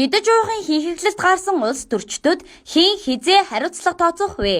Идэж уугын хинхиглэлт гарсан улс төрчдөд хэн хизээ хариуцлага тооцох вэ?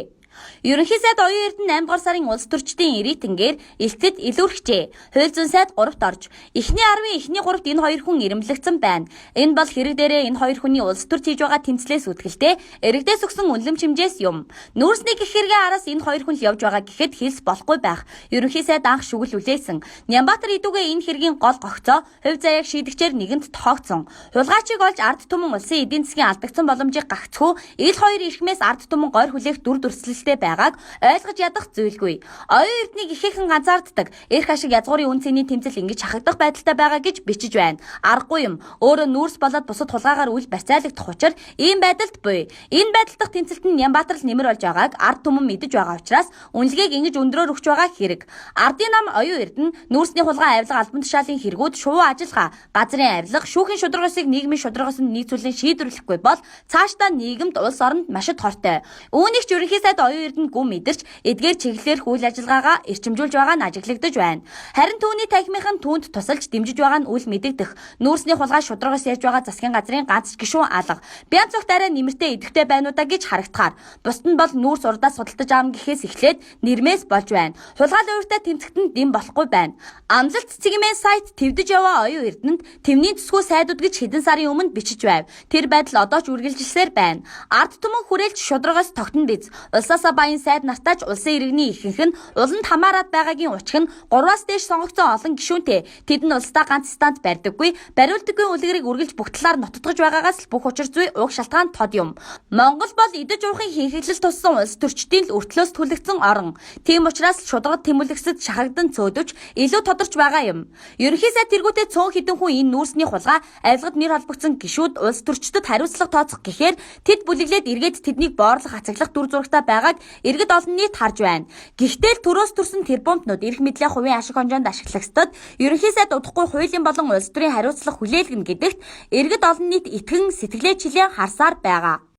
Ерөнхий сайд оюун эрдэнэ 8 дугаар сарын улс төрчдийн рейтингээр элтэд илүүрхжээ. Хууль зүйн сайд 3-т орж, эхний 10-ын эхний 3-т энэ хоёр хүн ирэмблэгдсэн байна. Энэ бол хэрэг дээрээ энэ хоёр хүний улс төрч хийж байгаа тэмцлээс үүдгэлтэй эрэгдээс өгсөн үнэлэм чимжээс юм. Нүүрсний гэх хэрэгээ араас энэ хоёр хүн л явж байгаа гэхэд хэлс болохгүй байх. Ерөнхий сайд анх шүгэл үлээсэн. Нямбатар идүүгээ энэ хэргийн гол гогцоо хувь заяаг шийдэгчээр нэгэнт тоогцсон. Хулгайчийг олж ард түмэн улсын эдийн засгийн алдагдсан боломжийг гагцхүү ил хоёр эрхмээс ард түмэн гойр хүлээх дүр төрслөлтэй байгааг ойлгож ядах зүйлгүй. Оюун эрднийг ихээхэн ганцаарддаг эрх ашиг язгуурын үн цэний тэмцэл ингэж хахагдах байдалтай байгаа гэж бичиж байна. Аргагүй юм. Өөрөө нүүрс болоод бусад хулгайгаар үл барьцаалагдах учрал ийм байдалд буй. Энэ байдал дахь тэмцэлт нь Нямбатар л нэмэр болж байгааг ард түмэн мэдэж байгаа учраас үнэлгээг ингэж өндрөөр өгч байгаа хэрэг. Ардын нам оюун эрдэнэ нүүрсний хулгай авилга албан тушаалын хэрэгүүд шувуу ажиллагаа, газрын авилга, шүүхийн шударгасыг нийгмийн шударгаас нь нийцүүлэн шийдвэрлэхгүй бол цаашдаа нийгэмд улс оронд машид хортой. Үүнийг ч ерөнхий сайд оюун эрдэнэ гүн мэдэрч эдгээр чиглэлээр үйл ажиллагаагаа эрчимжүүлж байгаа нь ажиглагдаж байна. Харин түүний танхимынхан түүнд тусалж дэмжиж байгаа нь үл мэдэгдэх. Нүүрсний хулгай шударгаас ярьж байгаа засгийн газрын ганц гишүүн алга. Бянц цогт арай нэмэртэй идэвхтэй байна уу да гэж харагдахаар. Бусд нь бол нүүрс урдаас судалдаж аавна гэхээс эхлээд нэрмээс болж байна. Хулгай ууртай тэмцэгтэнд дэм болохгүй байна. Амлалт цэцгмийн сайт твдэж яваа оюун эрдэнэд тэмний төсгөө сайдууд гэж хэдэн сарын өмнө бичиж байв. Тэр байдал одоо ч үргэлжилсээр байна. Ард түмэн хүрээлж шударгаас тогтно биз. Улсаасаа баян сайд нартаач улсын иргэний ихэнх нь уланд хамаарат байгаагийн учир нь 3-аас дээш сонгогдсон олон гишүүнтэй. Тэд нь улсдаа ганц станд барьдаггүй, бариулдаггүй үлгэрийг үргэлж бүх талаар нотдгож байгаагаас л бүх учир зүй уг шалтгаан тод юм. Монгол бол идэж уухын хинхиглэл туссан улс төрчдийн л өртлөөс түлэгдсэн орон. Тийм учраас шударгад тэмүүлэгсэд шахагдан цөөдөж илүү тодорч байгаа юм. Ерөнхий сайд тэргүүтээ цөөн хідэн хүн энэ нүүрсний хулгай авилгад нэр холбогдсон гишүүд улс төрчдөд хариуцлага тооцох гэхээр тэд бүлэглээд эргээд тэднийг боорлох ацаглах дүр зурагтай байгааг иргэд олон нийт харж байна. Гэхдээ л төрөөс төрсөн тэрбумтнууд эрх мэдлийн хувийн ашиг хонжоонд ашиглагчдад ерөнхий сайд удахгүй хуулийн болон улс төрийн хариуцлага хүлээлгэнэ гэдэгт иргэд олон нийт итгэн сэтгэлээ чилээ харсаар байгаа.